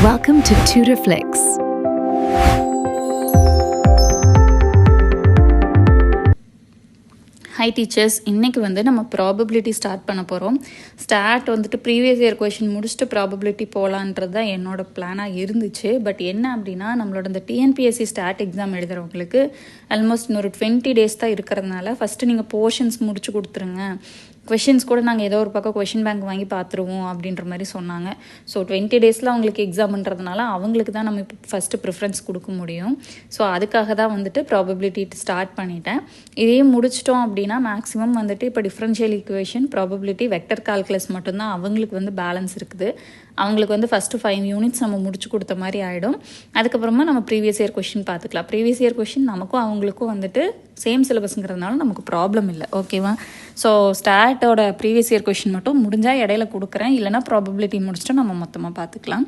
Welcome to TutorFlix. High teachers, இன்றைக்கி நம்ம probability start பண்ண போகிறோம். ப்ரீவியஸ் இயர் கொஷின் முடிச்சுட்டு ப்ராபபிலிட்டி போகலான்றது தான் என்னோடய பிளானாக இருந்துச்சு. பட் என்ன அப்படின்னா, நம்மளோட இந்த டிஎன்பிஎஸ்சி ஸ்டாட் எக்ஸாம் எழுதுகிறவங்களுக்கு ஆல்மோஸ்ட் இன்னொரு 20 days தான் இருக்கிறதுனால ஃபஸ்ட்டு நீங்கள் போர்ஷன்ஸ் முடிச்சு கொடுத்துருங்க. கொஷின்ஸ் கூட நாங்கள் ஏதோ ஒரு பக்கம் கொஷின் பேங்க் வாங்கி பார்த்துருவோம் அப்படின்ற மாதிரி சொன்னாங்க. ஸோ 20 days அவங்களுக்கு எக்ஸாம்ன்றதுனால அவங்களுக்கு தான் நம்ம இப்போ ஃபஸ்ட்டு ப்ரிஃபரன்ஸ் கொடுக்க முடியும். ஸோ அதுக்காக தான் ப்ராபபிலிட்டி ஸ்டார்ட் பண்ணிட்டேன். இதே முடிச்சிட்டோம் அப்படின்னா மேக்ஸிமம் இப்போ differential equation, probability, vector calculus மட்டும்தான் அவங்களுக்கு பேலன்ஸ் இருக்குது. அவங்களுக்கு ஃபஸ்ட்டு 5 units நம்ம முடிச்சு கொடுத்த மாதிரி ஆகிடும். அதுக்கப்புறமா நம்ம ப்ரீவியஸ் இயர் கொஷின் பார்த்துக்கலாம். ப்ரீவியஸ் இயர் கொஷின் நமக்கும் அவங்களுக்கும் சேம் சிலபஸ்ங்கிறதுனால நமக்கு ப்ராப்ளம் இல்லை. ஓகேவா? ஸோ ஸ்டாட்டோட ப்ரீவியஸ் இயர் கொஷின் மட்டும் முடிஞ்சால் இடையில கொடுக்குறேன், இல்லைனா ப்ராபபிலிட்டி முடிச்சுட்டு நம்ம மொத்தமாக பார்த்துக்கலாம்.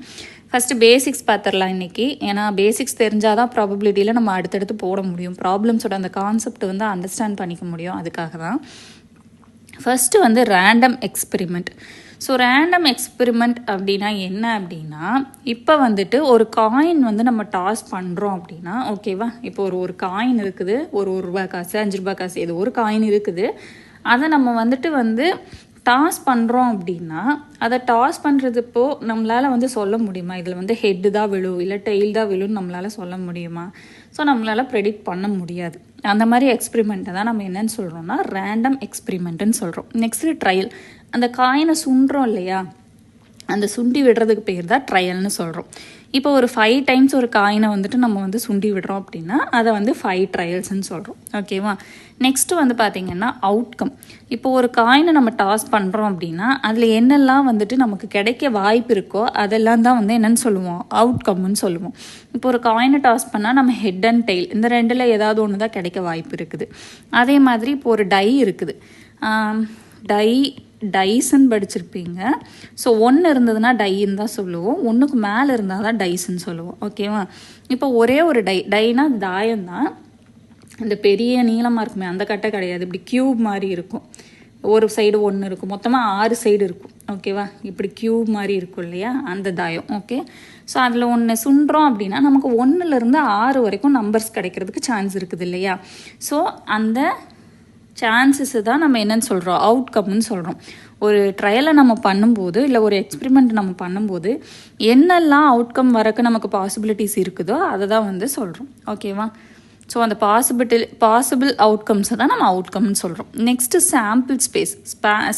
ஃபஸ்ட்டு பேசிக்ஸ் பார்த்துடலாம் இன்றைக்கி. ஏன்னா பேசிக்ஸ் தெரிஞ்சால் தான் ப்ராபபிலிட்டியில் நம்ம அடுத்தடுத்து போட முடியும். ப்ராப்ளம்ஸோட அந்த கான்செப்ட் அண்டர்ஸ்டாண்ட் பண்ணிக்க முடியும். அதுக்காக தான் first random experiment. So random experiment அப்படின்னா என்ன அப்படின்னா, இப்போ ஒரு காயின் நம்ம டாஸ் பண்ணுறோம் அப்படின்னா, ஓகேவா? இப்போ ஒரு காயின் இருக்குது, ஒரு ரூபா காசு, 5 ரூபா காசு, ஏதோ ஒரு காயின் இருக்குது. அதை நம்ம டாஸ் பண்ணுறோம் அப்படின்னா, அதை டாஸ் பண்ணுறதுப்போ நம்மளால் சொல்ல முடியுமா இதில் ஹெட்டு தான் விழும் இல்லை டெயில் தான் விழுன்னு நம்மளால் சொல்ல முடியுமா? ஸோ நம்மளால் ப்ரெடிக்ட் பண்ண முடியாது. அந்த மாதிரி எக்ஸ்பெரிமெண்ட்டை தான் நம்ம என்னன்னு சொல்கிறோம்னா ரேண்டம் எக்ஸ்பெரிமெண்ட்டுன்னு சொல்கிறோம். Next trial. அந்த காயினை சுண்டுறோம் இல்லையா, அந்த சுண்டி விடுறதுக்கு பேர் தான் ட்ரையல்னு சொல்கிறோம். இப்போ ஒரு 5 times ஒரு காயினை நம்ம சுண்டி விடுறோம் அப்படின்னா அதை 5 trialsன்னு சொல்கிறோம். ஓகேவா? நெக்ஸ்ட்டு பார்த்திங்கன்னா அவுட்கம். இப்போ ஒரு காயினை நம்ம டாஸ் பண்ணுறோம் அப்படின்னா அதில் என்னெல்லாம் நமக்கு கிடைக்க வாய்ப்பு இருக்கோ அதெல்லாம் தான் என்னென்னு சொல்லுவோம், அவுட்கம்னு சொல்லுவோம். இப்போ ஒரு காயினை டாஸ் பண்ணால் நம்ம ஹெட் அண்ட் டெயில் இந்த ரெண்டில் ஏதாவது ஒன்று தான் கிடைக்க வாய்ப்பு இருக்குது. அதே மாதிரி இப்போ ஒரு டை இருக்குது. டைஸ்ன்னு படிச்சிருப்பீங்க. ஸோ 1 இருந்ததுன்னா டைன்னு தான் சொல்லுவோம், 1க்கு மேலே இருந்தால் தான் டைஸ்ன்னு சொல்லுவோம். ஓகேவா? இப்போ ஒரே ஒரு டைனா தாயம் தான். இந்த பெரிய நீளமாக இருக்குமே அந்த கட்டை கிடையாது, இப்படி கியூப் மாதிரி இருக்கும். ஒரு சைடு 1 இருக்கும், மொத்தமாக 6 சைடு இருக்கும். ஓகேவா? இப்படி கியூப் மாதிரி இருக்கும் இல்லையா, அந்த தாயம். ஓகே. ஸோ அதில் 1 சுண்டுறோம் அப்படின்னா நமக்கு 1லேருந்து 6 வரைக்கும் நம்பர்ஸ் கிடைக்கிறதுக்கு சான்ஸ் இருக்குது இல்லையா? ஸோ அந்த சான்சஸை தான் நம்ம என்னன்னு சொல்கிறோம், அவுட்கம்னு சொல்கிறோம். ஒரு ட்ரையலை நம்ம பண்ணும்போது இல்லை ஒரு எக்ஸ்பெரிமெண்ட் நம்ம பண்ணும்போது என்னெல்லாம் அவுட்கம் வரக்கு நமக்கு பாசிபிலிட்டிஸ் இருக்குதோ அதை தான் சொல்கிறோம். ஓகேவா? ஸோ அந்த பாசிபிள் அவுட்கம்ஸை தான் நம்ம அவுட்கம்னு சொல்கிறோம். Next sample space.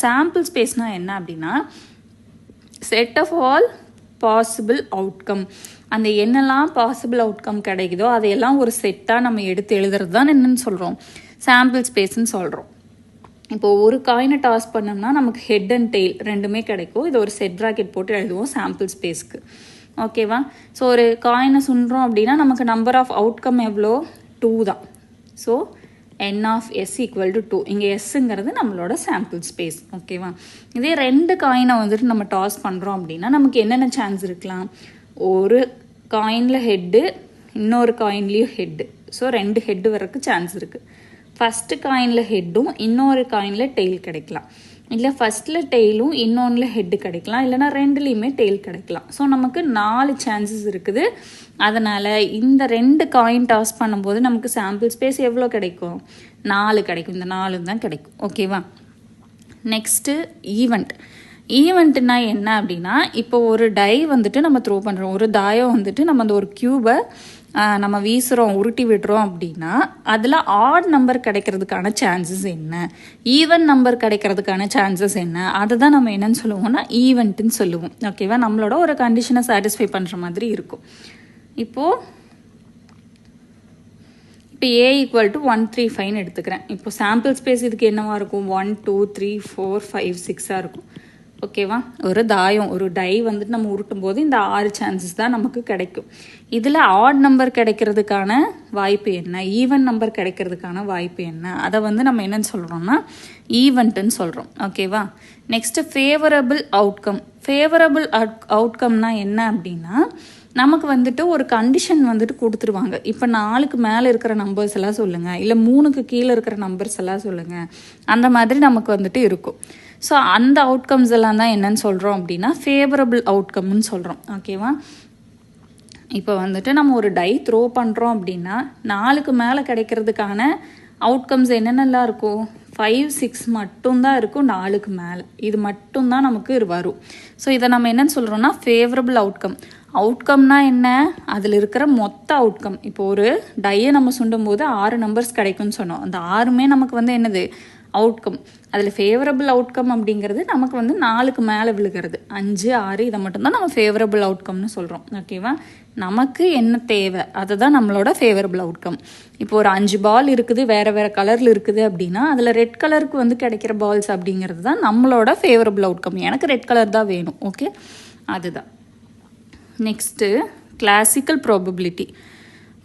சாம்பிள் ஸ்பேஸ்னால் என்ன அப்படின்னா, set of all possible outcome. அந்த என்னெல்லாம் பாசிபிள் அவுட்கம் கிடைக்குதோ அதையெல்லாம் ஒரு செட்டாக நம்ம எடுத்து எழுதுறது தான் என்னன்னு சொல்கிறோம், சாம்பிள் ஸ்பேஸ்ன்னு சொல்கிறோம். இப்போது ஒரு காயினை டாஸ் பண்ணோம்னா நமக்கு ஹெட் அண்ட் டெயில் ரெண்டுமே கிடைக்கும். இது ஒரு செட் ப்ராக்கெட் போட்டு எழுதுவோம் சாம்பிள் ஸ்பேஸ்க்கு. ஓகேவா? ஸோ ஒரு காயினை சுண்டுறோம் அப்படின்னா நமக்கு நம்பர் ஆஃப் அவுட்கம் எவ்வளோ, 2 தான். So n of s = 2. இங்கே எஸ்ஸுங்கிறது நம்மளோட சாம்பிள் ஸ்பேஸ். ஓகேவா? இதே 2 காயினை நம்ம டாஸ் பண்ணுறோம் அப்படின்னா நமக்கு என்னென்ன சான்ஸ் இருக்கலாம், ஒரு காயினில் ஹெட்டு, இன்னொரு காயின்லேயும் ஹெட்டு. ஸோ 2 ஹெட்டு வரக்கு சான்ஸ் இருக்குது. ஃபஸ்ட்டு காயினில் ஹெட்டும் இன்னொரு காயினில் டெயில் கிடைக்கலாம், இல்லை ஃபஸ்ட்டில் டெய்லும் இன்னொன்றில் ஹெட்டு கிடைக்கலாம், இல்லைனா ரெண்டுலேயுமே டெயில் கிடைக்கலாம். ஸோ நமக்கு 4 சான்சஸ் இருக்குது. அதனால் இந்த 2 காயின் டாஸ் பண்ணும்போது நமக்கு சாம்பிள் ஸ்பேஸ் எவ்வளோ கிடைக்கும், 4 கிடைக்கும். இந்த 4 தான் கிடைக்கும். ஓகேவா? Next event. ஈவெண்ட்டுனா என்ன அப்படின்னா, இப்போ ஒரு டை நம்ம த்ரோ பண்ணுறோம், ஒரு தாயம் நம்ம அந்த ஒரு க்யூபை நம்ம வீசுகிறோம், உருட்டி விடுறோம் அப்படின்னா அதில் ஆட் நம்பர் கிடைக்கிறதுக்கான சான்சஸ் என்ன, ஈவன் நம்பர் கிடைக்கிறதுக்கான சான்சஸ் என்ன, அதை தான் நம்ம என்னன்னு சொல்லுவோம்னா ஈவெண்ட்டுன்னு சொல்லுவோம். ஓகேவா? நம்மளோட ஒரு கண்டிஷனை சாட்டிஸ்ஃபை பண்ணுற மாதிரி இருக்கும். இப்போது A = 135 எடுத்துக்கிறேன். இப்போ சாம்பிள் ஸ்பேஸ் இதுக்கு என்னவா இருக்கும், 1 2 3 4 5 6 இருக்கும். ஓகேவா? ஒரு தாயம், ஒரு டை நம்ம உருட்டும் போது இந்த 6 சான்சஸ் தான் நமக்கு கிடைக்கும். இதில் ஆட் நம்பர் கிடைக்கிறதுக்கான வாய்ப்பு என்ன, ஈவன் நம்பர் கிடைக்கிறதுக்கான வாய்ப்பு என்ன, அதை நம்ம என்னன்னு சொல்கிறோம்னா ஈவெண்ட்டுன்னு சொல்கிறோம். ஓகேவா? Next favourable outcome. ஃபேவரபிள் அவுட்கம்னா என்ன அப்படின்னா, நமக்கு ஒரு கண்டிஷன் கொடுத்துருவாங்க. இப்போ 4க்கு மேலே இருக்கிற நம்பர்ஸ் எல்லாம் சொல்லுங்கள், இல்லை 3க்கு கீழே இருக்கிற நம்பர்ஸ் எல்லாம் சொல்லுங்கள், அந்த மாதிரி நமக்கு இருக்கும். ஸோ அந்த அவுட்கம்ஸ் எல்லாம் தான் என்னன்னு சொல்கிறோம் அப்படின்னா ஃபேவரபிள் அவுட்கம்னு சொல்கிறோம். ஓகேவா? இப்போ வந்துட்டு நம்ம ஒரு டை த்ரோ பண்ணுறோம் அப்படின்னா 4க்கு மேலே கிடைக்கிறதுக்கான அவுட்கம்ஸ் என்னென்னலாம் இருக்கும்? 5, 6 மட்டும்தான் இருக்கும் 4க்கு மேலே. இது மட்டும்தான் நமக்கு வரும். ஸோ இதை நம்ம என்னென்னு சொல்கிறோன்னா ஃபேவரபிள் அவுட்கம். அவுட்கம்னா என்ன? அதில் இருக்கிற மொத்த அவுட்கம். இப்போ ஒரு டையை நம்ம சுண்டும் போது 6 நம்பர்ஸ் கிடைக்கும்னு சொன்னோம். அந்த 6மே நமக்கு வந்து என்னது? அவுட்கம். அதில் ஃபேவரபிள் அவுட்கம் அப்படிங்கிறது நமக்கு வந்து 4க்கு மேலே விழுகிறது. 5, 6 இதை மட்டும்தான் நம்ம ஃபேவரபிள் அவுட்கம்னு சொல்கிறோம். ஓகேவா? நமக்கு என்ன தேவை அதுதான் நம்மளோட ஃபேவரபிள் அவுட்கம். இப்போ ஒரு 5 பால் இருக்குது, வேறு வேறு கலரில் இருக்குது அப்படின்னா அதில் ரெட் கலருக்கு வந்து கிடைக்கிற பால்ஸ் அப்படிங்கிறது தான் நம்மளோட ஃபேவரபிள் அவுட்கம். எனக்கு ரெட் கலர் தான் வேணும். ஓகே, அதுதான். Next classical probability.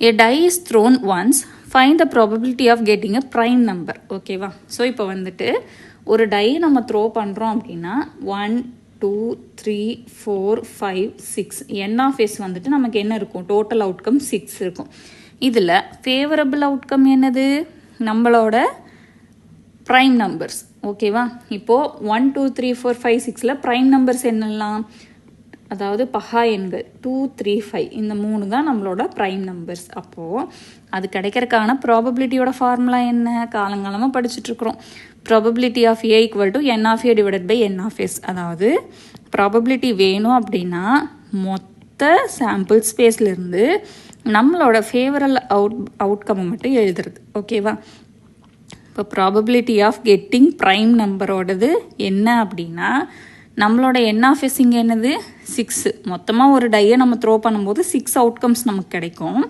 A die is thrown once, find the probability of getting a prime number. ஓகேவா? ஸோ இப்போ வந்துட்டு ஒரு டை நம்ம த்ரோ பண்ணுறோம் அப்படின்னா 1, 2, 3, 4, 5, 6 n of s வந்துட்டு நமக்கு என்ன இருக்கும்? டோட்டல் அவுட்கம் 6 இருக்கும். இதில் ஃபேவரபிள் அவுட்கம் என்னது? நம்மளோட ப்ரைம் நம்பர்ஸ். ஓகேவா? இப்போது 1, 2, 3, 4, 5, 6ல் ப்ரைம் நம்பர்ஸ் என்னெல்லாம்? அதாவது பகா எண்கள் 2, 3, 5 இந்த 3 தான் நம்மளோட ப்ரைம் நம்பர்ஸ். அப்போது அது கிடைக்கிறதுக்கான ப்ராபபிலிட்டியோட ஃபார்முலா என்ன? காலங்காலமாக படிச்சுட்ருக்குறோம். Probability of A equal to n of A divided by n of S. அதாவது ப்ராபபிலிட்டி வேணும் அப்படின்னா மொத்த சாம்பிள் ஸ்பேஸ்லேருந்து நம்மளோட ஃபேவரல் அவுட்கம்மை மட்டும் எழுதுறது. ஓகேவா? இப்போ ப்ராபபிலிட்டி ஆஃப் கெட்டிங் ப்ரைம் நம்பரோடது என்ன அப்படின்னா நம்மளோட என் ஆஃப் எஸ் இங்கே என்னது? 6. மொத்தமாக ஒரு டையை நம்ம த்ரோ பண்ணும்போது 6 அவுட்கம்ஸ் நமக்கு கிடைக்கும்.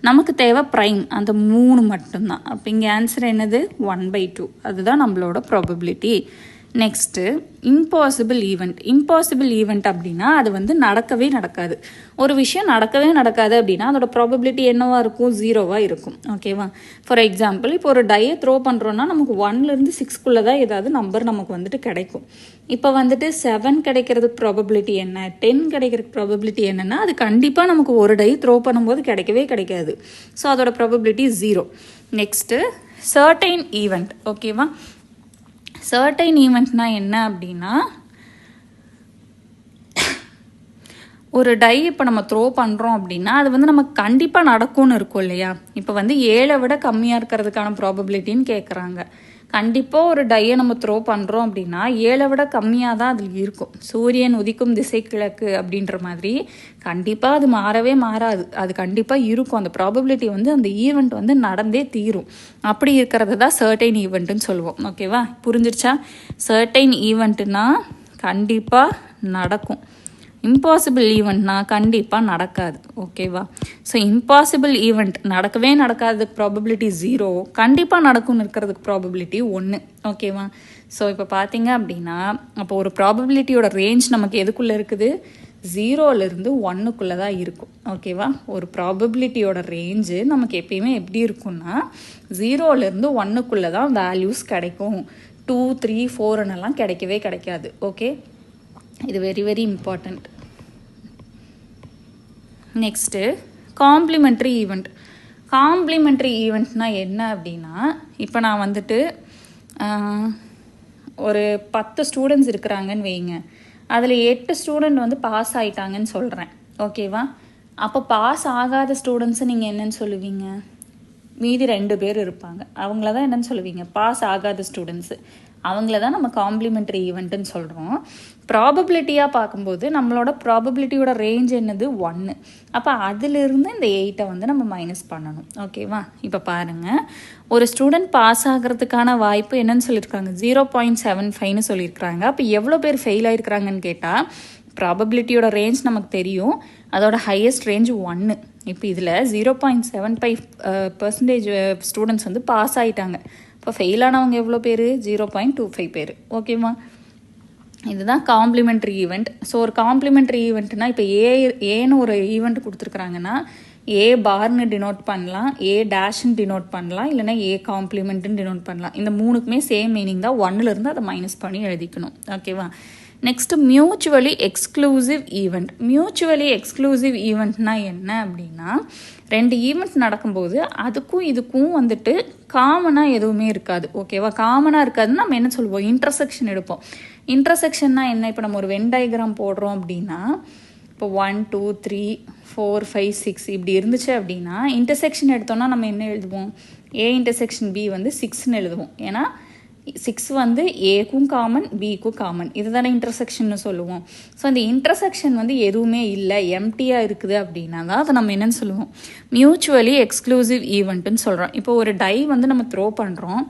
நமக்கு தேவை ப்ரைம் அந்த 3 மட்டும்தான். அப்போ இங்கே ஆன்சர் என்னது? 1/2. அதுதான் நம்மளோட probability. Next impossible event. Impossible event அப்படின்னா அது வந்து நடக்கவே நடக்காது. ஒரு விஷயம் நடக்கவே நடக்காது அப்படின்னா அதோட ப்ராபபிலிட்டி என்னவா இருக்கும்? 0வாக இருக்கும். ஓகேவா? ஃபார் எக்ஸாம்பிள் இப்போ ஒரு டையை த்ரோ பண்ணுறோன்னா நமக்கு 1லேருந்து 6க்குள்ளே தான் ஏதாவது நம்பர் நமக்கு வந்துட்டு கிடைக்கும். இப்போ வந்துட்டு 7 கிடைக்கிறதுக்கு ப்ராபபிலிட்டி என்ன? 10 கிடைக்கிறதுக்கு ப்ராபபிலிட்டி என்னென்னா அது கண்டிப்பாக நமக்கு ஒரு டை த்ரோ பண்ணும்போது கிடைக்கவே கிடைக்காது. ஸோ அதோட ப்ராபபிலிட்டி 0. Next certain event. ஓகேவா? சர்டைன் ஈவெண்ட்னா என்ன அப்படின்னா ஒரு டை இப்போ நம்ம த்ரோ பண்ணுறோம் அப்படின்னா அது வந்து நமக்கு கண்டிப்பாக நடக்கும்னு இருக்கும் இல்லையா? இப்போ வந்து 7 விட கம்மியாக இருக்கிறதுக்கான ப்ராபபிலிட்டின்னு கேட்குறாங்க. கண்டிப்பாக ஒரு டையை நம்ம த்ரோ பண்ணுறோம் அப்படின்னா 7 விட கம்மியாக தான் அதில் இருக்கும். சூரியன் உதிக்கும் திசை கிழக்கு அப்படின்ற மாதிரி கண்டிப்பாக அது மாறவே மாறாது. அது கண்டிப்பாக இருக்கும். அந்த ப்ராபபிலிட்டி வந்து அந்த ஈவெண்ட் வந்து நடந்தே தீரும். அப்படி இருக்கிறது தான் சர்டைன் ஈவெண்ட்டுன்னு சொல்லுவோம். ஓகேவா? புரிஞ்சிருச்சா? சர்டைன் ஈவெண்ட்டுனா கண்டிப்பாக நடக்கும். இம்பாசிபிள் ஈவெண்ட்னா கண்டிப்பாக நடக்காது. ஓகேவா? ஸோ இம்பாசிபிள் ஈவெண்ட் நடக்கவே நடக்காததுக்கு ப்ராபபிலிட்டி 0, கண்டிப்பாக நடக்கும்னு இருக்கிறதுக்கு ப்ராபபிலிட்டி 1. ஓகேவா? ஸோ இப்போ பார்த்தீங்க அப்படின்னா அப்போ ஒரு ப்ராபபிலிட்டியோட ரேஞ்ச் நமக்கு எதுக்குள்ளே இருக்குது? 0லேருந்து 1க்குள்ளே தான் இருக்கும். ஓகேவா? ஒரு ப்ராபபிலிட்டியோட ரேஞ்சு நமக்கு எப்பயுமே எப்படி இருக்கும்னா 0லேருந்து 1க்குள்ளே தான் வேல்யூஸ் கிடைக்கும். 2, 3, 4ன்னெல்லாம் கிடைக்கவே கிடைக்காது. ஓகே, இது very very important. Next complementary event. Complementary ஈவெண்ட்னா என்ன அப்படின்னா இப்போ நான் வந்துட்டு ஒரு 10 ஸ்டூடெண்ட்ஸ் இருக்கிறாங்கன்னு வைங்க. அதில் 8 ஸ்டூடெண்ட் வந்து பாஸ் ஆகிட்டாங்கன்னு சொல்கிறேன். ஓகேவா? அப்போ பாஸ் ஆகாத ஸ்டூடெண்ட்ஸை நீங்கள் என்னன்னு சொல்லுவீங்க? மீதி 2 பேர் இருப்பாங்க. அவங்கள தான் என்னன்னு சொல்லுவீங்க? பாஸ் ஆகாத ஸ்டூடெண்ட்ஸு. அவங்கள தான் நம்ம காம்ப்ளிமெண்ட்ரி ஈவெண்ட்டுன்னு சொல்கிறோம். ப்ராபபிலிட்டியாக பார்க்கும்போது நம்மளோட ப்ராபபிலிட்டியோட ரேஞ்ச் என்னது? 1. அப்போ அதிலிருந்து இந்த 8 வந்து நம்ம மைனஸ் பண்ணணும். ஓகேவா? இப்போ பாருங்கள், ஒரு ஸ்டூடெண்ட் பாஸ் ஆகிறதுக்கான வாய்ப்பு என்னன்னு சொல்லியிருக்காங்க? 0.75ன்னு சொல்லியிருக்கிறாங்க. அப்போ எவ்வளோ பேர் ஃபெயில் ஆகிருக்கிறாங்கன்னு கேட்டால் ப்ராபபிலிட்டியோட ரேஞ்ச் நமக்கு தெரியும். அதோட ஹையஸ்ட் ரேஞ்ச் 1. இப்போ இதில் 0.75% ஸ்டூடெண்ட்ஸ் வந்து பாஸ் ஆகிட்டாங்க. இப்போ ஃபெயில் ஆனவங்க எவ்வளோ பேர்? 0.25 பேர். ஓகேவா? இதுதான் காம்ப்ளிமெண்ட்ரி ஈவெண்ட். ஸோ ஒரு காம்ப்ளிமெண்ட்ரி ஈவெண்ட்னா இப்போ ஏன்னு ஒரு ஈவெண்ட் கொடுத்துருக்குறாங்கன்னா ஏ பார்னு டினோட் பண்ணலாம், ஏ டேஷ்ன்னு டினோட் பண்ணலாம், இல்லைனா ஏ காம்ப்ளிமெண்ட்டுன்னு டினோட் பண்ணலாம். இந்த 3க்குமே சேம் மீனிங் தான். 1லேருந்து அதை மைனஸ் பண்ணி எழுதிக்கணும். ஓகேவா? Next mutually exclusive event. Mutually exclusive ஈவெண்ட்னா என்ன அப்படின்னா 2 ஈவெண்ட் நடக்கும்போது அதுக்கும் இதுக்கும் வந்துட்டு காமனாக எதுவுமே இருக்காது. ஓகேவா? காமனாக இருக்காதுன்னு நம்ம என்ன சொல்லுவோம்? இன்டர்செக்ஷன் எடுப்போம். இன்டர்செக்ஷன்னா என்ன? இப்போ நம்ம ஒரு வென் டயக்ராம் போடுறோம் அப்படின்னா இப்போ 1 2 3 4 5 6 இப்படி இருந்துச்சு அப்படின்னா இன்டர்செக்ஷன் எடுத்தோம்னா நம்ம என்ன எழுதுவோம்? A இன்டர்செக்ஷன் B வந்து 6ன்னு எழுதுவோம். ஏன்னா 6 வந்து ஏக்கும் காமன் பிக்கும் காமன், இதுதானே இன்டர்செக்ஷன்னு சொல்லுவோம். ஸோ அந்த இன்டர்செக்ஷன் வந்து எதுவுமே இல்லை, எம்டியாக இருக்குது அப்படின்னா தான் அதை நம்ம என்னென்னு சொல்லுவோம்? மியூச்சுவலி எக்ஸ்க்ளூசிவ் ஈவெண்ட்டுன்னு சொல்கிறோம். இப்போ ஒரு டை வந்து நம்ம த்ரோ பண்ணுறோம்,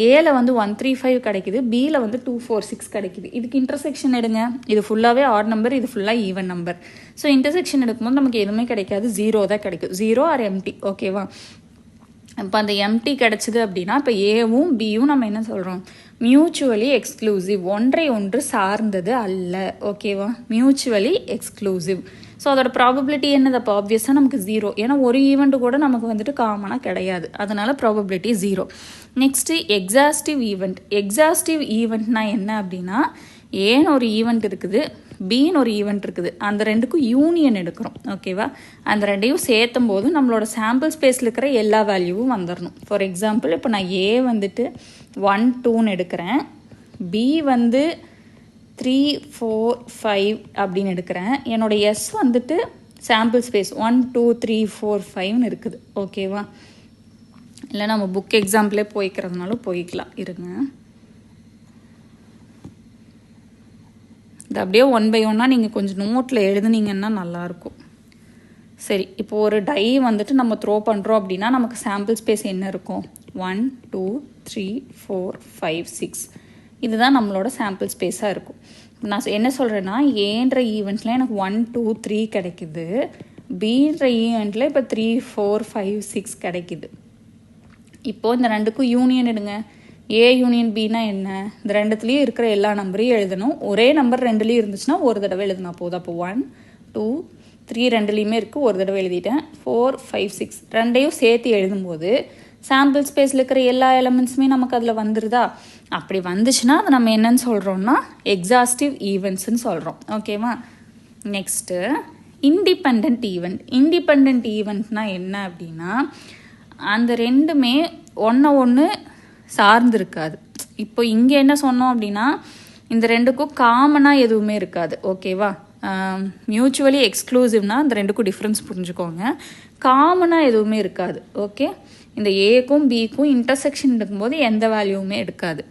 ஏல வந்து 1 3 5 கிடைக்குது, பியில் வந்து 2 4 6 கிடைக்குது. இதுக்கு இன்டர்செக்ஷன் எடுங்க, இது ஃபுல்லாகவே ஆட் நம்பர், இது ஃபுல்லாக ஈவன் நம்பர். ஸோ இன்டர்செக்ஷன் எடுக்கும்போது நமக்கு எதுவுமே கிடைக்காது, 0 தான் கிடைக்கும், 0 ஆர் எம்டி. ஓகேவா? இப்போ அந்த எம்டி கிடச்சிது அப்படின்னா இப்போ ஏவும் பியும் நம்ம என்ன சொல்கிறோம்? மியூச்சுவலி எக்ஸ்க்ளூசிவ், ஒன்றை ஒன்று சார்ந்தது அல்ல. ஓகேவா? Mutually exclusive. ஸோ அதோட ப்ராபபிலிட்டி என்னது? அப்போ ஆப்வியஸாக நமக்கு 0, ஏன்னா ஒரு ஈவெண்ட்டு கூட நமக்கு வந்துட்டு காமனாக கிடையாது, அதனால probability 0. Next exhaustive event. Exhaustive ஈவெண்ட்னா என்ன அப்படின்னா, ஏன்னு ஒரு ஈவெண்ட் இருக்குது, பின்னு ஒரு ஈவெண்ட் இருக்குது, அந்த ரெண்டுக்கும் யூனியன் எடுக்கிறோம். ஓகேவா? அந்த ரெண்டையும் சேர்த்தும் போது நம்மளோட சாம்பிள் ஸ்பேஸில் இருக்கிற எல்லா வேல்யூவும் வந்துடணும். ஃபார் எக்ஸாம்பிள் இப்போ நான் ஏ வந்துட்டு 1 2ன்னு எடுக்கிறேன், பி வந்து 3 4 5 அப்படின்னு எடுக்கிறேன், என்னோட எஸ் வந்துட்டு சாம்பிள் ஸ்பேஸ் 1 2 3 4 5ன்னு இருக்குது. ஓகேவா? இல்லை நம்ம புக் எக்ஸாம்பிளே போய்க்கிறதுனாலும் போய்க்கலாம், இருங்க. இது அப்படியே 1 by 1 நீங்கள் கொஞ்சம் நோட்டில் எழுதுனீங்கன்னா நல்லாயிருக்கும். சரி, இப்போ ஒரு டை வந்துட்டு நம்ம த்ரோ பண்ணுறோம் அப்படின்னா நமக்கு சாம்பிள் ஸ்பேஸ் என்ன இருக்கும்? 1 2 3 4 5 6, இதுதான் நம்மளோட சாம்பிள் ஸ்பேஸாக இருக்கும். நான் என்ன சொல்கிறேன்னா, ஏன்ற ஈவெண்ட்டில் எனக்கு 1 2 3 கிடைக்குது, பீன்ற ஈவெண்ட்டில் இப்போ 3 4 5 6 கிடைக்குது. இப்போது இந்த ரெண்டுக்கும் யூனியன் எடுங்க. ஏ யூனியன் பின்னா என்ன? இந்த ரெண்டுத்துலேயும் இருக்கிற எல்லா நம்பரையும் எழுதணும். ஒரே நம்பர் ரெண்டுலேயும் இருந்துச்சுன்னா ஒரு தடவை எழுதுனா போதும். அப்போ 1 2 3 ரெண்டுலேயுமே இருக்குது, ஒரு தடவை எழுதிட்டேன். 4 5 6 ரெண்டையும் சேர்த்து எழுதும்போது சாம்பிள் ஸ்பேஸில் இருக்கிற எல்லா எலமெண்ட்ஸுமே நமக்கு அதில் வந்துடுதா? அப்படி வந்துச்சுன்னா அதை நம்ம என்னன்னு சொல்கிறோம்னா எக்ஸாஸ்டிவ் ஈவெண்ட்ஸ்ன்னு சொல்கிறோம். ஓகேவா? Next independent event. இண்டிபெண்ட் ஈவெண்ட்னா என்ன அப்படின்னா, அந்த ரெண்டுமே ஒன்று சார்ந்திருக்காது. இப்போ இங்கே என்ன சொன்னோம் அப்படின்னா, இந்த ரெண்டுக்கும் காமனாக எதுவுமே இருக்காது. ஓகேவா? மியூச்சுவலி எக்ஸ்க்ளூசிவ்னா அந்த ரெண்டுக்கும் டிஃப்ரென்ஸ் புரிஞ்சுக்கோங்க. காமனாக எதுவுமே இருக்காது. ஓகே, இந்த ஏக்கும் பிக்கும் இன்டர்செக்ஷன் எடுக்கும்போது எந்த வேல்யூவுமே எடுக்காது.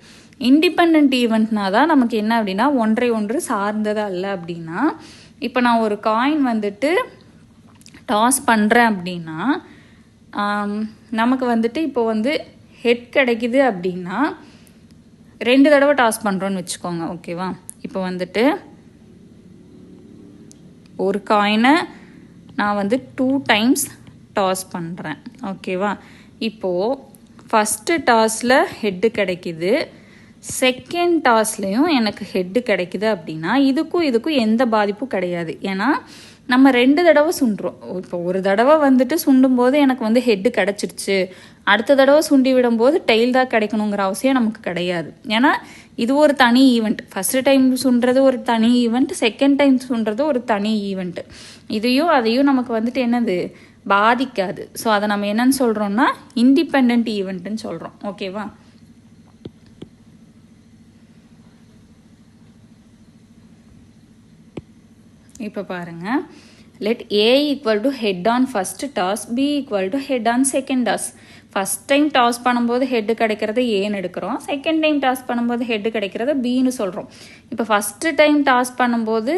இண்டிபெண்ட் ஈவெண்ட்னா தான் நமக்கு என்ன அப்படின்னா, ஒன்றை ஒன்று சார்ந்தது அல்ல. அப்படின்னா இப்போ நான் ஒரு காயின் வந்துட்டு டாஸ் பண்ணுறேன் அப்படின்னா நமக்கு வந்துட்டு இப்போ வந்து ஹெட் கிடைக்குது அப்படின்னா 2 தடவை டாஸ் பண்ணுறோன்னு வச்சுக்கோங்க. ஓகேவா? இப்போ வந்துட்டு ஒரு காயினை நான் வந்து 2 times டாஸ் பண்ணுறேன். ஓகேவா? இப்போது ஃபஸ்ட்டு டாஸில் ஹெட்டு கிடைக்குது, செகண்ட் டாஸ்லேயும் எனக்கு ஹெட்டு கிடைக்குது அப்படின்னா இதுக்கும் எந்த பாதிப்பும் கிடையாது. ஏன்னா நம்ம 2 தடவை சுண்டுறோம். இப்போ ஒரு தடவை வந்துட்டு சுண்டும் போது எனக்கு வந்து ஹெட்டு கிடச்சிருச்சு, அடுத்த தடவை சுண்டி விடும்போது டெய்ல் தான் கிடைக்கணுங்கிற அவசியம் நமக்கு கிடையாது. ஏன்னா இது ஒரு தனி ஈவெண்ட். ஃபஸ்ட்டு டைம் சுண்டுறது ஒரு தனி ஈவெண்ட், செகண்ட் டைம் சுண்டுறது ஒரு தனி ஈவெண்ட்டு. இதையும் அதையும் நமக்கு வந்துட்டு என்னது பாதிக்காது. ஸோ அதை நம்ம என்னன்னு சொல்கிறோம்னா இண்டிபெண்ட் ஈவெண்ட்டுன்னு சொல்கிறோம். ஓகேவா? இப்போ பாருங்கள், let A equal to head on first toss, B equal to head on second toss. First time toss பண்ணும்போது ஹெட்டு கிடைக்கிறத ஏன்னு எடுக்கிறோம், செகண்ட் டைம் டாஸ் பண்ணும்போது ஹெட்டு கிடைக்கிறத பின்னு சொல்கிறோம். இப்போ ஃபஸ்ட்டு டைம் டாஸ் பண்ணும்போது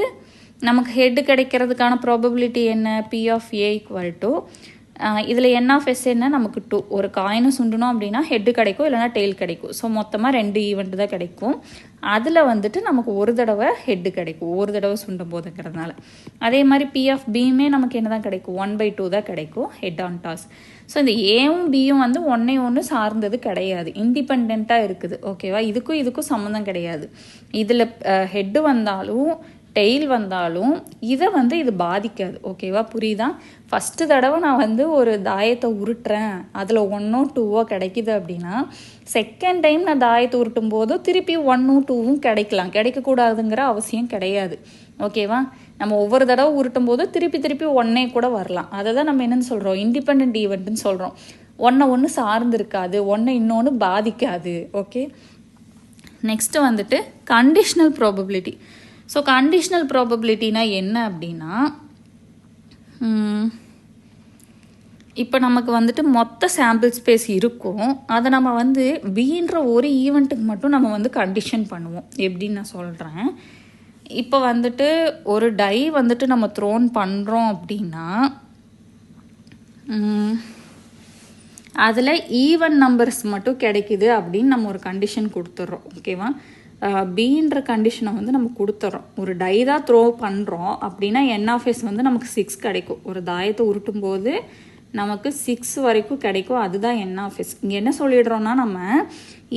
நமக்கு ஹெட்டு கிடைக்கிறதுக்கான ப்ராபபிலிட்டி என்ன? P of A equal to இதில் N of S என்ன? நமக்கு 2. ஒரு காயினை சுண்டணும் அப்படின்னா ஹெட்டு கிடைக்கும், இல்லைனா டெய்ல் கிடைக்கும். ஸோ மொத்தமாக 2 ஈவெண்ட் தான் கிடைக்கும். அதில் வந்துட்டு நமக்கு ஒரு தடவை ஹெட்டு கிடைக்கும், ஒரு தடவை சுண்டும் போதுங்கிறதுனால. அதே மாதிரி P of Bயுமே நமக்கு என்ன தான் கிடைக்கும்? 1/2 தான் கிடைக்கும் ஹெட் ஆன் டாஸ். ஸோ இந்த ஏவும் பியும் வந்து ஒன்று சார்ந்தது கிடையாது, இண்டிபெண்ட்டாக இருக்குது. ஓகேவா? இதுக்கும் சம்மந்தம் கிடையாது. இதில் ஹெட்டு வந்தாலும் டெய்ல் வந்தாலும் இதை வந்து இது பாதிக்காது. ஓகேவா? புரியுதா? ஃபஸ்ட்டு தடவை நான் வந்து ஒரு தாயத்தை உருட்டுறேன், அதில் 1 2 கிடைக்குது அப்படின்னா செகண்ட் டைம் நான் தாயத்தை உருட்டும் போது திருப்பி 1 2 கிடைக்கலாம், கிடைக்கக்கூடாதுங்கிற அவசியம் கிடையாது. ஓகேவா? நம்ம ஒவ்வொரு தடவை உருட்டும் போது திருப்பி 1 கூட வரலாம். அதை தான் நம்ம என்னென்னு சொல்கிறோம்? இண்டிபெண்ட் ஈவெண்ட்டுன்னு சொல்கிறோம். ஒன்று சார்ந்திருக்காது, இன்னொன்று பாதிக்காது. ஓகே, நெக்ஸ்ட்டு வந்துட்டு கண்டிஷ்னல் ப்ராபபிலிட்டி. ஸோ கண்டிஷ்னல் ப்ராபபிலிட்டினா என்ன அப்படின்னா, இப்போ நமக்கு வந்துட்டு மொத்த சாம்பிள் ஸ்பேஸ் இருக்கும். அதை நம்ம வந்து பீன்ற ஒரு ஈவெண்ட்டுக்கு மட்டும் நம்ம வந்து கண்டிஷன் பண்ணுவோம். எப்படின்னு நான் சொல்கிறேன். இப்போ வந்துட்டு ஒரு டை வந்துட்டு நம்ம த்ரோன் பண்ணுறோம் அப்படின்னா அதில் ஈவன் நம்பர்ஸ் மட்டும் கிடைக்குது அப்படின்னு நம்ம ஒரு கண்டிஷன் கொடுத்துட்றோம். ஓகேவா? பீன்ற கண்டிஷனை வந்து நம்ம கொடுத்துட்றோம். ஒரு டை தான் த்ரோ பண்ணுறோம் அப்படின்னா என்ஆஃப்எஸ் வந்து நமக்கு 6 கிடைக்கும். ஒரு தாயத்தை உருட்டும் போது நமக்கு 6 வரைக்கும் கிடைக்கும். அதுதான் என்ஆஃப்எஸ். இங்கே என்ன சொல்லிடுறோன்னா நம்ம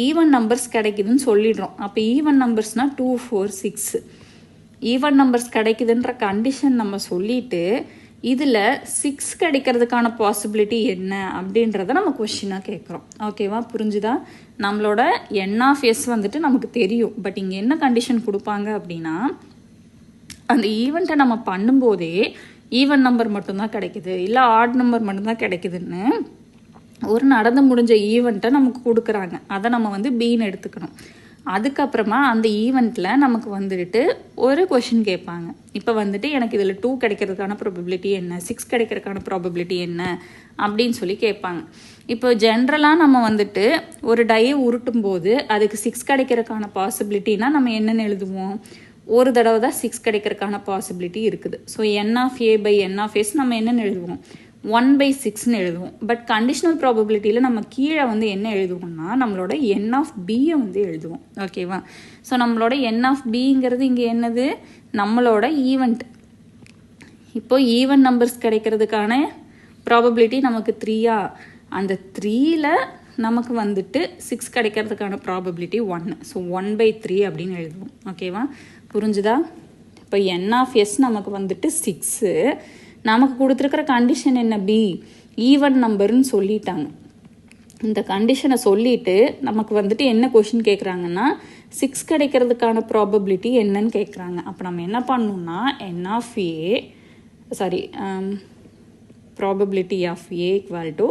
ஈவன் நம்பர்ஸ் கிடைக்குதுன்னு சொல்லிடுறோம். அப்போ ஈவன் நம்பர்ஸ்னால் 2, 4, 6 ஈவன் நம்பர்ஸ் கிடைக்குதுன்ற கண்டிஷன் நம்ம சொல்லிட்டு இதில் 6 கிடைக்கிறதுக்கான பாசிபிலிட்டி என்ன அப்படின்றத நம்ம கொஸ்டினாக கேட்குறோம். ஓகேவா? புரிஞ்சுதா? நம்மளோட என்ஆஃப்எஸ் வந்துட்டு நமக்கு தெரியும். பட் இங்கே என்ன கண்டிஷன் கொடுப்பாங்க அப்படின்னா அந்த ஈவெண்ட்டை நம்ம பண்ணும்போதே ஈவன் நம்பர் மட்டும்தான் கிடைக்குது, இல்லை ஆட் நம்பர் மட்டும்தான் கிடைக்குதுன்னு ஒரு நடந்து முடிஞ்ச ஈவெண்ட்டை நமக்கு கொடுக்குறாங்க. அதை நம்ம வந்து பீன்னு எடுத்துக்கணும். அதுக்கப்புறமா அந்த ஈவெண்ட்டில் நமக்கு வந்துட்டு ஒரு கொஷின் கேட்பாங்க. இப்போ வந்துட்டு எனக்கு இதில் 2 கிடைக்கிறதுக்கான ப்ராபபிலிட்டி என்ன, 6 கிடைக்கிறதுக்கான ப்ராபபிலிட்டி என்ன அப்படின்னு சொல்லி கேட்பாங்க. இப்போ ஜென்ரலாக நம்ம வந்துட்டு ஒரு டையை உருட்டும் போது அதுக்கு 6 கிடைக்கிறதுக்கான பாசிபிலிட்டினா நம்ம என்னென்னு எழுதுவோம்? ஒரு தடவை தான் 6 கிடைக்கிறதுக்கான பாசிபிலிட்டி இருக்குது. ஸோ n(a) by n(s) நம்ம என்னென்னு எழுதுவோம்? 1/6ன்னு எழுதுவோம். பட் கண்டிஷனல் ப்ராபபிலிட்டியில் நம்ம கீழே வந்து என்ன எழுதுவோம்னா நம்மளோட n(b)யை வந்து எழுதுவோம். ஓகேவா? ஸோ நம்மளோட n(b)ங்கிறது இங்கே என்னது? நம்மளோட ஈவெண்ட். இப்போ ஈவன் நம்பர்ஸ் கிடைக்கிறதுக்கான ப்ராபபிலிட்டி நமக்கு 3யா? அந்த 3ல் நமக்கு வந்துட்டு 6 கிடைக்கிறதுக்கான ப்ராபபிலிட்டி 1. ஸோ 1/3 அப்படின்னு எழுதுவோம். ஓகேவா? புரிஞ்சுதா? இப்போ n(s) நமக்கு வந்துட்டு 6. நமக்கு கொடுத்துருக்கிற கண்டிஷன் என்ன? பி ஈவன் நம்பர்னு சொல்லிட்டாங்க. இந்த கண்டிஷனை சொல்லிட்டு நமக்கு வந்துட்டு என்ன கொஷின் கேட்குறாங்கன்னா 6 கிடைக்கிறதுக்கான ப்ராபபிலிட்டி என்னன்னு கேட்குறாங்க. அப்போ நம்ம என்ன பண்ணணும்னா probability of A equal to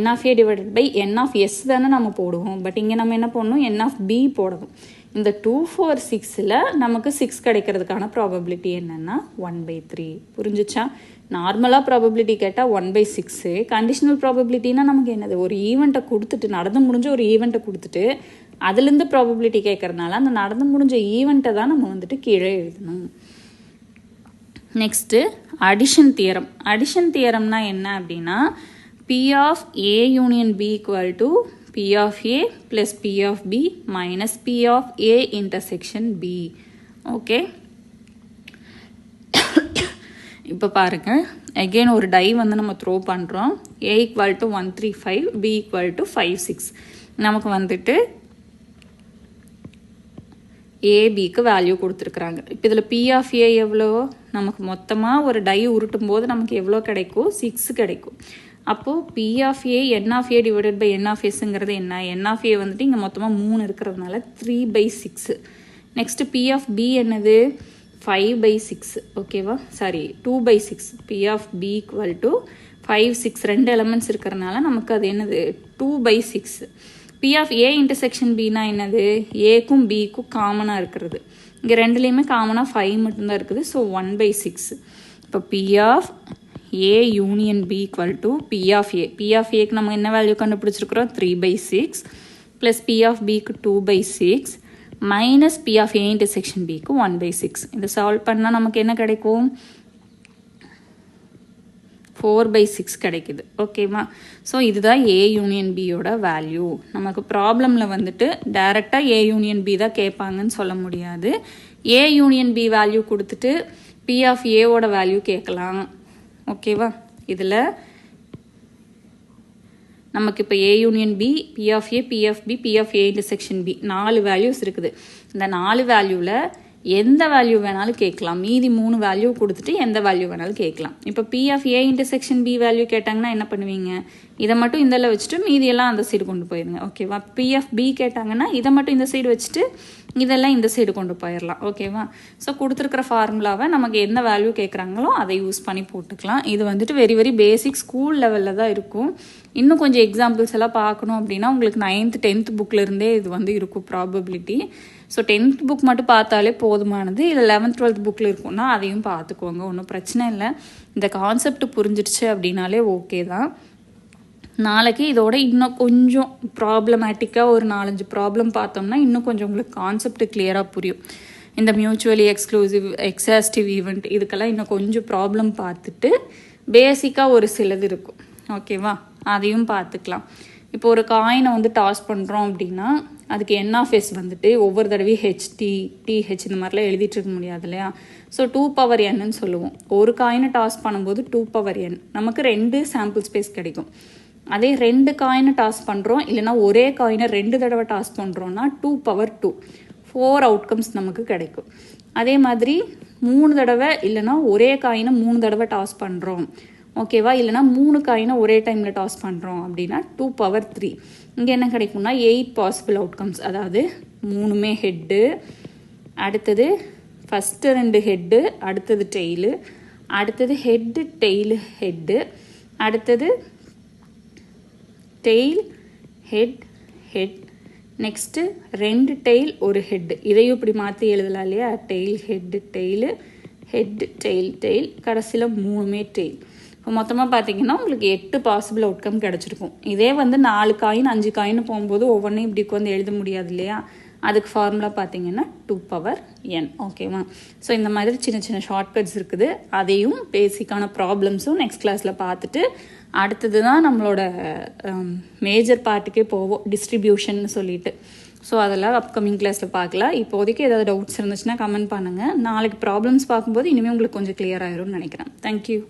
n(a) divided by n(s) தானே நம்ம போடுவோம். பட் இங்கே நம்ம என்ன பண்ணணும்? n(b) போடணும். இந்த 2, 4, 6ல் நமக்கு 6 கிடைக்கிறதுக்கான ப்ராபபிலிட்டி என்னென்னா 1/3. புரிஞ்சிச்சா? நார்மலாக ப்ராபபிலிட்டி கேட்டால் 1/6. கண்டிஷனல் ப்ராபபிலிட்டினா நமக்கு என்னது? ஒரு ஈவெண்ட்டை கொடுத்துட்டு, நடந்து முடிஞ்ச ஒரு ஈவெண்ட்டை கொடுத்துட்டு அதுலேருந்து ப்ராபபிலிட்டி கேட்குறதுனால அந்த நடந்து முடிஞ்ச ஈவெண்ட்டை தான் நம்ம வந்துட்டு கீழே எழுதணும். Next addition theorem. அடிஷன் தியரம்னா என்ன அப்படின்னா P of A union B equal to P of A plus P of B minus P of A intersection B. Okay, இப்போ பாருங்க, again ஒரு டை வந்து நம்ம த்ரோ பண்ணுறோம். A equal to 135, B equal to 56. நமக்கு வந்துட்டு ஏபிக்கு வேல்யூ கொடுத்துருக்குறாங்க. இப்போ இதில் P of A எவ்வளோ? நமக்கு மொத்தமாக ஒரு டை உருட்டும் போது நமக்கு எவ்வளோ கிடைக்கும்? 6 கிடைக்கும். அப்போது P of A n(a) divided by n(s)ங்கிறது என்ன? n(a) வந்துட்டு இங்கே மொத்தமாக 3 இருக்கிறதுனால 3/6. நெக்ஸ்ட்டு P of B என்னது? 5/6. ஓகேவா? 2/6. P of B equal to 5, 6 2 elements இருக்கிறதுனால நமக்கு அது என்னது? 2/6. P of A intersection Bனா என்னது? ஏக்கும் பிக்கும் காமனாக இருக்கிறது. இங்கே ரெண்டுலேயுமே காமனாக 5 மட்டும்தான் இருக்குது. ஸோ 1/6. இப்போ P of A union B equal to P of A. P of Aக்கு நம்ம என்ன வேல்யூ கண்டுபிடிச்சிருக்கிறோம்? 3/6 plus P of Bக்கு 2/6 minus P of A intersection Bக்கு 1/6. இதை சால்வ் பண்ணால் நமக்கு என்ன கிடைக்கும்? 4/6 கிடைக்குது. ஓகேவா? ஸோ இதுதான் A union Bயோட வேல்யூ. நமக்கு ப்ராப்ளமில் வந்துட்டு டைரெக்டாக A union B தான் கேட்பாங்கன்னு சொல்ல முடியாது. A union B வேல்யூ கொடுத்துட்டு P of Aவோட வேல்யூ கேட்கலாம். ஓகேவா? இதில் நமக்கு இப்போ A union B, P of A, P of B, P of A intersection B 4 values இருக்குது. இந்த 4 வேல்யூவில் எந்த வேல்யூ வேணாலும் கேட்கலாம். மீதி 3 வேல்யூ கொடுத்துட்டு எந்த வேல்யூ வேணாலும் கேட்கலாம். இப்போ P of A intersection B value கேட்டாங்கன்னா என்ன பண்ணுவீங்க? இதை மட்டும் இதில் வச்சுட்டு மீதியெல்லாம் அந்த சைடு கொண்டு போயிருங்க. ஓகேவா? P of B கேட்டாங்கன்னா இதை மட்டும் இந்த சைடு வச்சுட்டு இதெல்லாம் இந்த சைடு கொண்டு போயிடலாம். ஓகேவா? ஸோ கொடுத்துருக்கிற ஃபார்முலாவை நமக்கு எந்த வேல்யூ கேட்குறாங்களோ அதை யூஸ் பண்ணி போட்டுக்கலாம். இது வந்துட்டு வெரி வெரி பேசிக் ஸ்கூல் லெவலில் தான் இருக்கும். இன்னும் கொஞ்சம் எக்ஸாம்பிள்ஸ் எல்லாம் பார்க்கணும் அப்படின்னா உங்களுக்கு 9th 10th புக்கில் இருந்தே இது வந்து இருக்கும் ப்ராபபிலிட்டி. ஸோ 10th புக் மட்டும் பார்த்தாலே போதுமானது. இல்லை 11th 12th புக்கில் இருக்கும்னா அதையும் பார்த்துக்கோங்க, ஒன்றும் பிரச்சனை இல்லை. இந்த கான்செப்ட் புரிஞ்சிடுச்சு அப்படின்னாலே ஓகே தான். நாளைக்கு இதோட இன்னும் கொஞ்சம் ப்ராப்ளமேட்டிக்காக ஒரு 4-5 ப்ராப்ளம் பார்த்தோம்னா இன்னும் கொஞ்சம் உங்களுக்கு கான்செப்ட் கிளியராக புரியும். இந்த மியூச்சுவலி எக்ஸ்க்ளூசிவ், எக்ஸாஸ்டிவ் ஈவெண்ட் இதுக்கெல்லாம் இன்னும் கொஞ்சம் ப்ராப்ளம் பார்த்துட்டு பேசிக்காக ஒரு சிலது இருக்கும், ஓகேவா? அதையும் பார்த்துக்கலாம். இப்போ ஒரு காயினை வந்து டாஸ் பண்ணுறோம் அப்படின்னா அதுக்கு NS வந்துட்டு ஒவ்வொரு தடவையும் HT இந்த மாதிரிலாம் எழுதிட்டு இருக்க முடியாது இல்லையா? ஸோ 2n சொல்லுவோம். ஒரு காயினை டாஸ் பண்ணும்போது 2n நமக்கு 2 சாம்பிள் ஸ்பேஸ் கிடைக்கும். அதே 2 காயினை டாஸ் பண்ணுறோம் இல்லைனா ஒரே காயினை 2 தடவை டாஸ் பண்ணுறோன்னா 2 4 அவுட்கம்ஸ் நமக்கு கிடைக்கும். அதே மாதிரி 3 தடவை இல்லைனா ஒரே காயினை 3 தடவை டாஸ் பண்ணுறோம், ஓகேவா? இல்லைனா 3 காயினை ஒரே டைமில் டாஸ் பண்ணுறோம் அப்படின்னா 2 இங்கே என்ன கிடைக்கும்னா 8 பாசிபிள் அவுட்கம்ஸ். அதாவது 3மே ஹெட்டு, அடுத்தது ஃபஸ்ட்டு 2 ஹெட்டு, அடுத்தது டெய்லு, அடுத்தது ஹெட்டு டெய்லு ஹெட்டு, அடுத்தது tail head head, next 2 tail ஒரு ஹெட்டு. இதையும் இப்படி மாற்றி எழுதலாம் இல்லையா? Tail head tail, head tail tail, கடைசியில் 3மே டெய்ல். இப்போ மொத்தமாக பார்த்தீங்கன்னா உங்களுக்கு 8 பாசிபிள் அவுட்கம் கிடச்சிருக்கும். இதே வந்து 4 காயின் 5 காயின் போகும்போது ஒவ்வொன்றையும் இப்படி வந்து எழுத முடியாது இல்லையா? அதுக்கு ஃபார்முலா பார்த்தீங்கன்னா 2n, ஓகேவா? ஸோ இந்த மாதிரி சின்ன சின்ன ஷார்ட்கட்ஸ் இருக்குது. அதையும் பேசிக்கான ப்ராப்ளம்ஸும் நெக்ஸ்ட் கிளாஸில் பார்த்துட்டு அடுத்தது தான் நம்மளோட மேஜர் பார்ட்டுக்கே போவோம், டிஸ்ட்ரிபியூஷன் சொல்லிட்டு. ஸோ அதெல்லாம் அப்கமிங் கிளாஸில் பார்க்கலாம். இப்போதைக்கு ஏதாவது டவுட்ஸ் இருந்துச்சுன்னா கமெண்ட் பண்ணுங்கள். நாளைக்கு ப்ராப்ளம்ஸ் பார்க்கும்போது இனிமேல் உங்களுக்கு கொஞ்சம் கிளியர் ஆயிரும்னு நினைக்கிறேன். தேங்க்யூ.